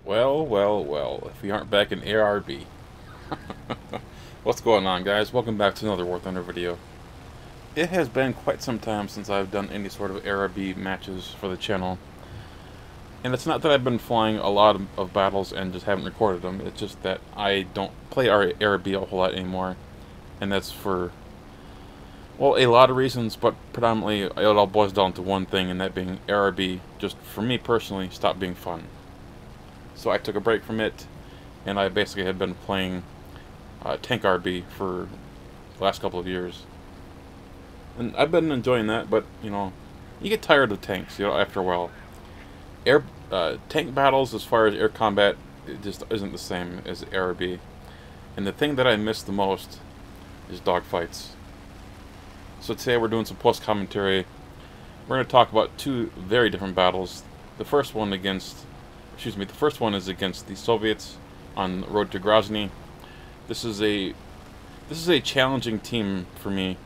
Well, well, well, if we aren't back in ARB. What's going on, guys? Welcome back to another War Thunder video. It has been quite some time since I've done any sort of ARB matches for the channel. And it's not that I've been flying a lot of battles and just haven't recorded them, it's just that I don't play ARB a whole lot anymore. And that's for, well, a lot of reasons, but predominantly it all boils down to one thing, and that being ARB, just for me personally, stopped being fun. So I took a break from it, and I basically had been playing tank RB for the last couple of years. And I've been enjoying that, but, you know, you get tired of tanks, you know, after a while. Tank battles, as far as air combat, it just isn't the same as ARB. And the thing that I miss the most is dogfights. So today we're doing some post-commentary. We're going to talk about two very different battles. The first one is against the Soviets on the road to Grozny. This is a challenging team for me.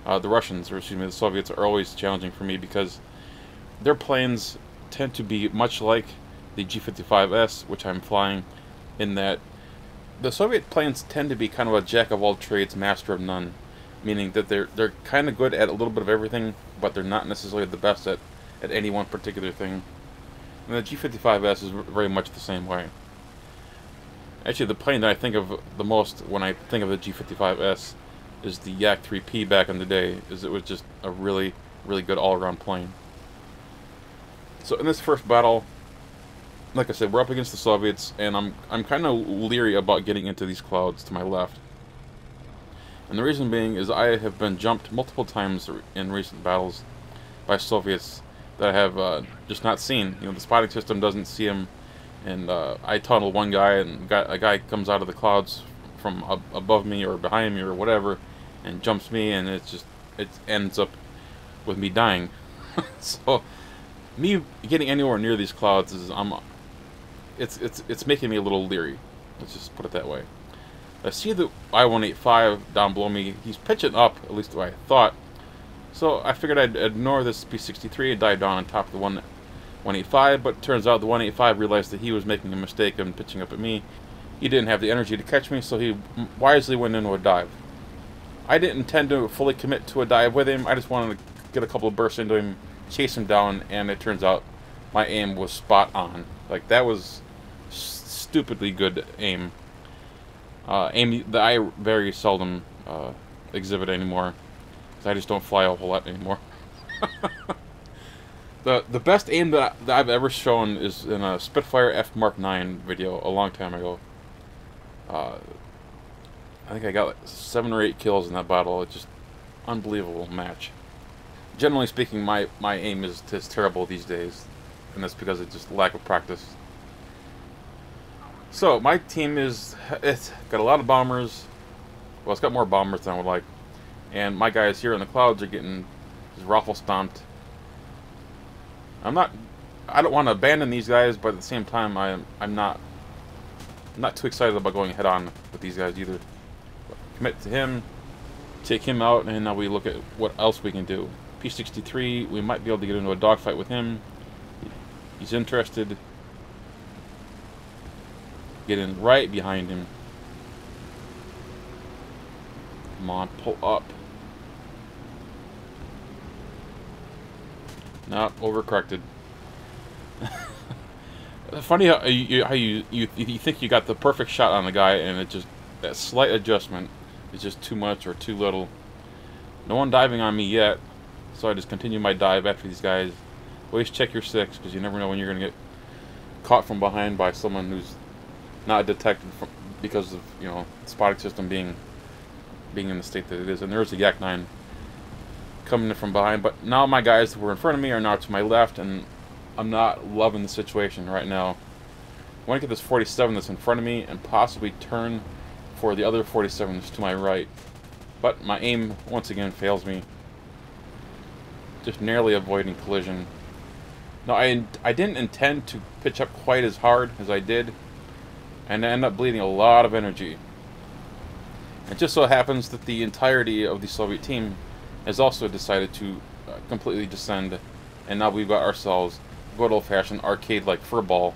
The Russians, or excuse me, the Soviets are always challenging for me because their planes tend to be much like the G.55S, which I'm flying, in that the Soviet planes tend to be kind of a jack of all trades, master of none, meaning that they're kind of good at a little bit of everything, but they're not necessarily the best at any one particular thing. And the G.55S is very much the same way. Actually, the plane that I think of the most when I think of the G.55S is the Yak-3P back in the day, as it was just a really, really good all-around plane. So in this first battle, like I said, we're up against the Soviets, and I'm kind of leery about getting into these clouds to my left. And the reason being is I have been jumped multiple times in recent battles by Soviets that I have just not seen. You know, the spotting system doesn't see him, and I tunnel one guy, and a guy comes out of the clouds from above me or behind me or whatever, and jumps me, and it ends up with me dying. So me getting anywhere near these clouds is it's making me a little leery. Let's just put it that way. I see the I-185 down below me. He's pitching up, at least the way I thought. So I figured I'd ignore this P-63 and dive down on top of the 185, but it turns out the 185 realized that he was making a mistake and pitching up at me. He didn't have the energy to catch me, so he wisely went into a dive. I didn't intend to fully commit to a dive with him. I just wanted to get a couple of bursts into him, chase him down, and it turns out my aim was spot on. Like, that was stupidly good aim. Aim that I very seldom exhibit anymore, because I just don't fly a whole lot anymore. The best aim that I've ever shown is in a Spitfire F Mark 9 video a long time ago. I think I got like 7 or 8 kills in that battle. It's just unbelievable match. Generally speaking, my aim is terrible these days, and that's because of just lack of practice. So my team it's got a lot of bombers. Well, it's got more bombers than I would like, and my guys here in the clouds are getting just raffle stomped. I don't want to abandon these guys, but at the same time, I'm not too excited about going head on with these guys either. Commit to him, take him out, and now we look at what else we can do. P-63, we might be able to get into a dogfight with him. He's interested. Get in right behind him. Come on, pull up. No, overcorrected. Funny how you think you got the perfect shot on the guy, and it just, that slight adjustment is just too much or too little. No one diving on me yet, so I just continue my dive after these guys. Always check your 6, because you never know when you're going to get caught from behind by someone who's not detected because of, you know, the spotting system being in the state that it is. And there's a Yak-9 coming in from behind, but now my guys who were in front of me are now to my left, and I'm not loving the situation right now. I want to get this 47 that's in front of me and possibly turn for the other 47 that's to my right, but my aim once again fails me. Just narrowly avoiding collision. Now I didn't intend to pitch up quite as hard as I did, and I ended up bleeding a lot of energy. It just so happens that the entirety of the Soviet team has also decided to completely descend, and now we've got ourselves good old-fashioned arcade-like furball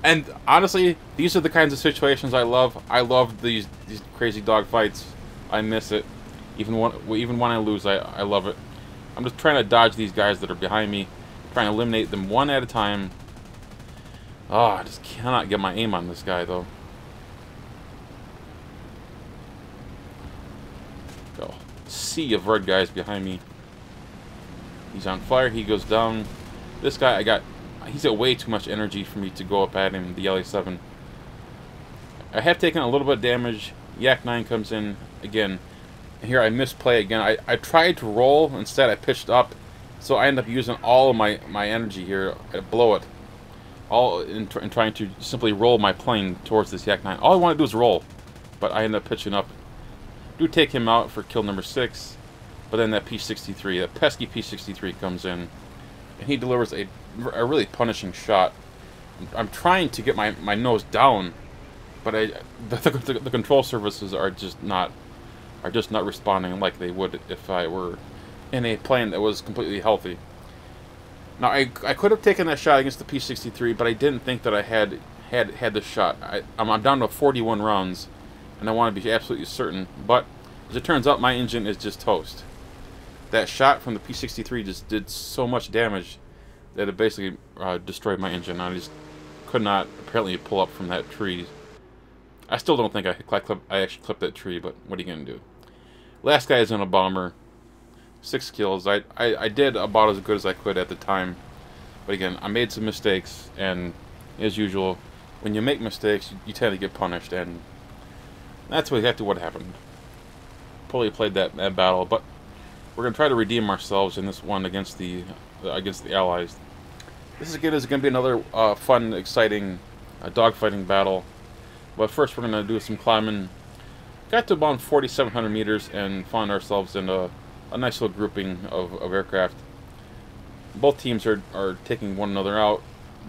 And honestly, these are the kinds of situations I love. I love these crazy dogfights. I miss it. Even when I lose, I love it. I'm just trying to dodge these guys that are behind me, trying to eliminate them one at a time. Oh, I just cannot get my aim on this guy though. Oh, sea of red guys behind me. He's on fire. He goes down. This guy, he's got way too much energy for me to go up at him, the LA7. I have taken a little bit of damage. Yak 9 comes in again. Here I misplay again. I tried to roll, instead I pitched up. So I end up using all of my energy here. I blow it. All in trying to simply roll my plane towards this Yak 9. All I want to do is roll. But I end up pitching up. Do take him out for kill number 6. But then that P-63, that pesky P-63 comes in. And he delivers a really punishing shot. I'm trying to get my nose down, but the control surfaces are just not responding like they would if I were in a plane that was completely healthy. Now I could have taken that shot against the P-63, but I didn't think that I had the shot. I'm down to 41 rounds, and I want to be absolutely certain. But as it turns out, my engine is just toast. That shot from the P-63 just did so much damage that it basically destroyed my engine. I just could not apparently pull up from that tree. I still don't think I actually clipped that tree, but what are you going to do? Last guy is in a bomber. 6 kills. I did about as good as I could at the time. But again, I made some mistakes, and as usual, when you make mistakes, you tend to get punished, and that's exactly what happened. Poorly played that battle, but we're going to try to redeem ourselves in this one against the Allies. This is going to be another fun, exciting dogfighting battle. But first we're going to do some climbing. Got to about 4,700 meters and found ourselves in a nice little grouping of aircraft. Both teams are taking one another out,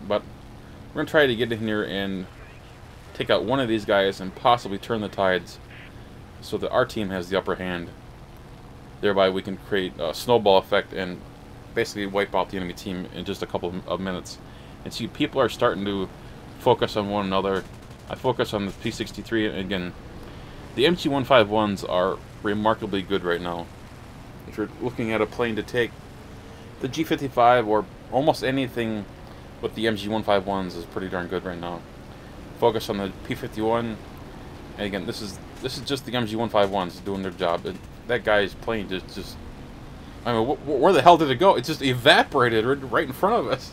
but we're going to try to get in here and take out one of these guys and possibly turn the tides so that our team has the upper hand. Thereby we can create a snowball effect and basically wipe out the enemy team in just a couple of minutes. And see, people are starting to focus on one another. I focus on the P-63, and again, the MG-151s are remarkably good right now. If you're looking at a plane to take, the G-55 or almost anything with the MG-151s is pretty darn good right now. Focus on the P-51, and again, this is just the MG-151s doing their job. That guy's plane just I mean, where the hell did it go? It just evaporated right in front of us.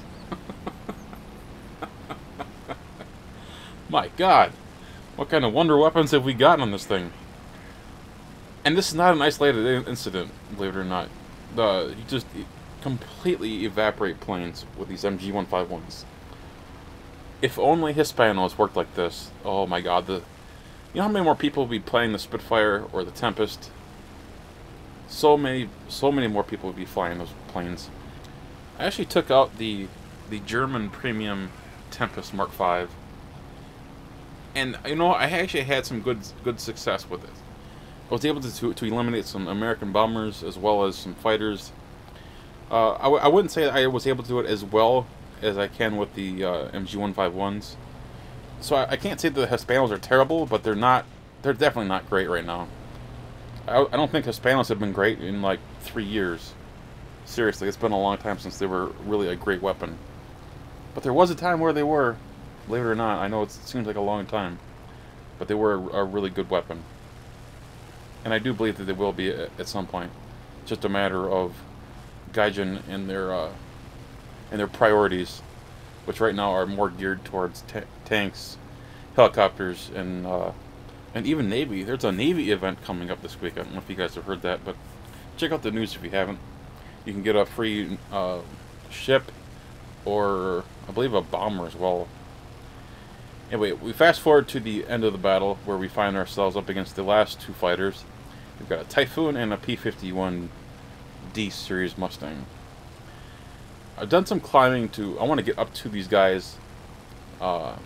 My God, what kind of wonder weapons have we gotten on this thing? And this is not an isolated incident, believe it or not. You just completely evaporate planes with these MG-151s. If only Hispanos worked like this. Oh my God, you know how many more people would be playing the Spitfire or the Tempest? So many more people would be flying those planes. I actually took out the German premium Tempest Mark V, and you know, I actually had some good success with it. I was able to eliminate some American bombers as well as some fighters. I wouldn't say I was able to do it as well as I can with the MG-151s. So I can't say that the Hispanos are terrible, but they're definitely not great right now. I don't think Hispanos have been great in like 3 years. Seriously, it's been a long time since they were really a great weapon. But there was a time where they were, believe it or not. I know it seems like a long time, but they were a really good weapon. And I do believe that they will be at some point. It's just a matter of Gaijin and their priorities, which right now are more geared towards tanks, helicopters, and even Navy. There's a Navy event coming up this week. I don't know if you guys have heard that, but check out the news if you haven't. You can get a free ship or, I believe, a bomber as well. Anyway, we fast forward to the end of the battle where we find ourselves up against the last two fighters. We've got a Typhoon and a P-51D series Mustang. I've done some climbing I want to get up to these guys. The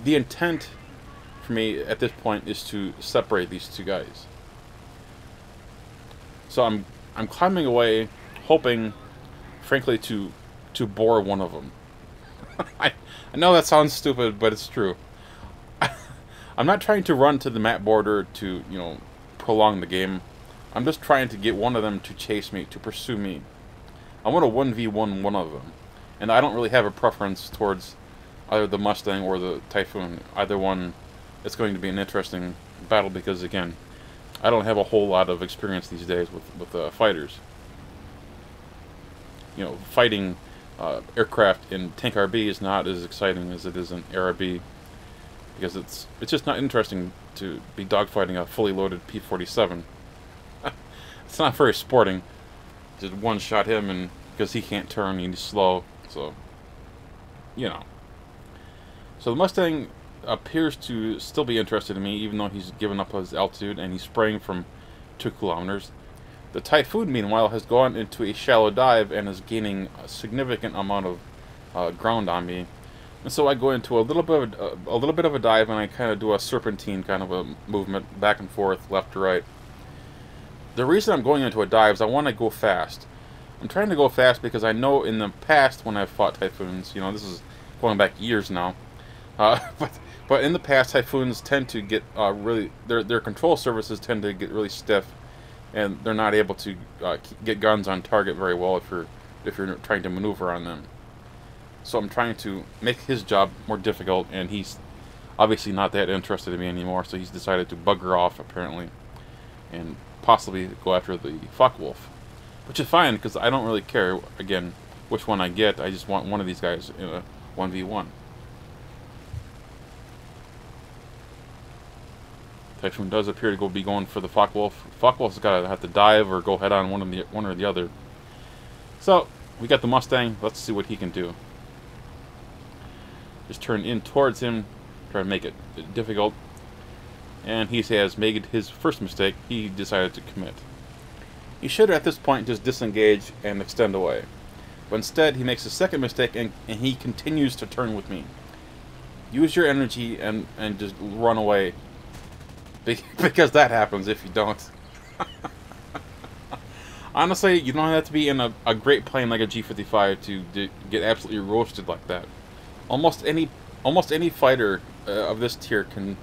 intent for me at this point is to separate these two guys. So I'm climbing away, hoping, frankly, to bore one of them. I know that sounds stupid, but it's true. I'm not trying to run to the map border to, you know, prolong the game. I'm just trying to get one of them to chase me, to pursue me. I want to 1v1 one of them. And I don't really have a preference towards either the Mustang or the Typhoon. Either one, it's going to be an interesting battle because, again, I don't have a whole lot of experience these days with fighters. You know, fighting aircraft in Tank RB is not as exciting as it is in ARB, because it's just not interesting to be dogfighting a fully loaded P-47. It's not very sporting. Just one-shot him, and because he can't turn, he's slow, so, you know. So the Mustang appears to still be interested in me, even though he's given up his altitude and he's spraying from 2 kilometers. The Typhoon, meanwhile, has gone into a shallow dive and is gaining a significant amount of ground on me. And so I go into a little bit of a dive, and I kind of do a serpentine kind of a movement, back and forth, left to right. The reason I'm going into a dive is I want to go fast. I'm trying to go fast because I know in the past when I've fought Typhoons, you know, this is going back years now, but in the past, Typhoons tend to get really, their control surfaces tend to get really stiff, and they're not able to get guns on target very well if you're trying to maneuver on them. So I'm trying to make his job more difficult, and he's obviously not that interested in me anymore, so he's decided to bugger off, apparently, and possibly go after the Focke-Wulf, which is fine, because I don't really care, again, which one I get. I just want one of these guys in a 1v1. Typhoon does appear to be going for the Focke-Wulf. Focke-Wulf's got to have to dive or go head on one or the other. So, we got the Mustang. Let's see what he can do. Just turn in towards him, try to make it difficult. And he has made his first mistake. He decided to commit. He should at this point just disengage and extend away. But instead, he makes a second mistake, and he continues to turn with me. Use your energy and just run away. Because that happens if you don't. Honestly, you don't have to be in a great plane like a G55 to get absolutely roasted like that. Almost any fighter of this tier can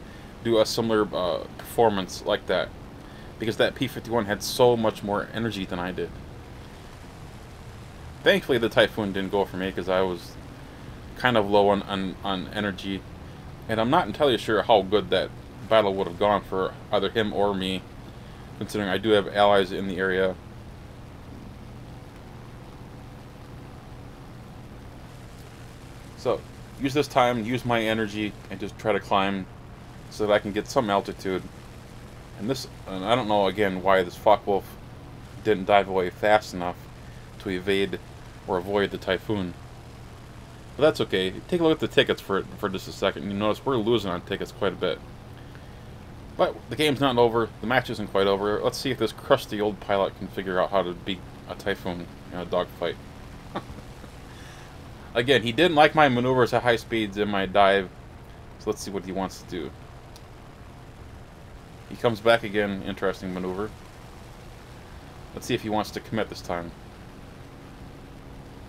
do a similar performance like that, because that P-51 had so much more energy than I did. Thankfully, the Typhoon didn't go for me, because I was kind of low on energy, and I'm not entirely sure how good that battle would have gone for either him or me, considering I do have allies in the area. So, use this time, use my energy, and just try to climb so that I can get some altitude. And I don't know, again, why this Focke-Wulf didn't dive away fast enough to evade or avoid the Typhoon. But that's okay. Take a look at the tickets for just a second. You notice we're losing on tickets quite a bit. But the game's not over. The match isn't quite over. Let's see if this crusty old pilot can figure out how to beat a Typhoon in a dogfight. Again, he didn't like my maneuvers at high speeds in my dive, so let's see what he wants to do. He comes back again. Interesting maneuver. Let's see if he wants to commit this time.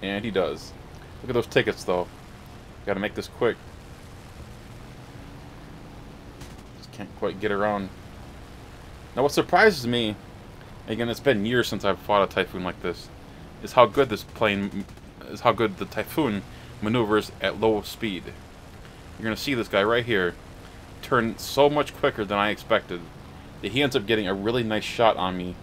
And he does. Look at those tickets, though. Gotta make this quick. Just can't quite get around. Now, what surprises me, again, it's been years since I've fought a Typhoon like this, is how good the Typhoon maneuvers at low speed. You're going to see this guy right here turn so much quicker than I expected that he ends up getting a really nice shot on me.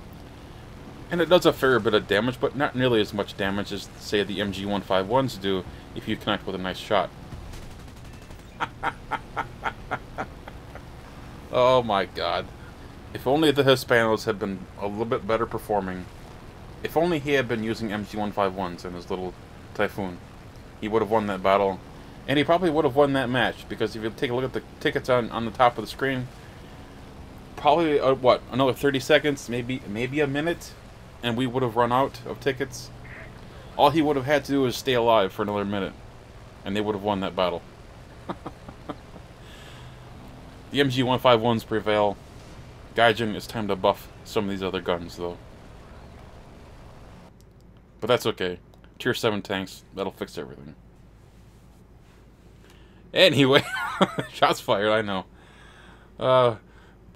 And it does a fair bit of damage, but not nearly as much damage as, say, the MG151s do if you connect with a nice shot. Oh my god. If only the Hispanos had been a little bit better performing. If only he had been using MG151s in his little Typhoon, he would have won that battle, and he probably would have won that match, because if you take a look at the tickets on the top of the screen, probably what, another 30 seconds, maybe a minute, and we would have run out of tickets. All he would have had to do is stay alive for another minute, and they would have won that battle. The MG151s prevail. Gaijin, it's time to buff some of these other guns, though. But that's okay. Tier 7 tanks, that'll fix everything. Anyway, shots fired, I know.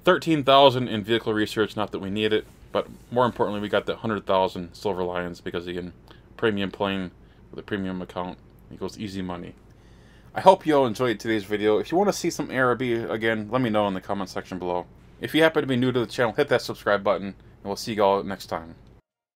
13,000 in vehicle research, not that we need it, but more importantly, we got that 100,000 Silver Lions because, again, premium plane with a premium account equals easy money. I hope you all enjoyed today's video. If you want to see some ARB again, let me know in the comment section below. If you happen to be new to the channel, hit that subscribe button, and we'll see you all next time.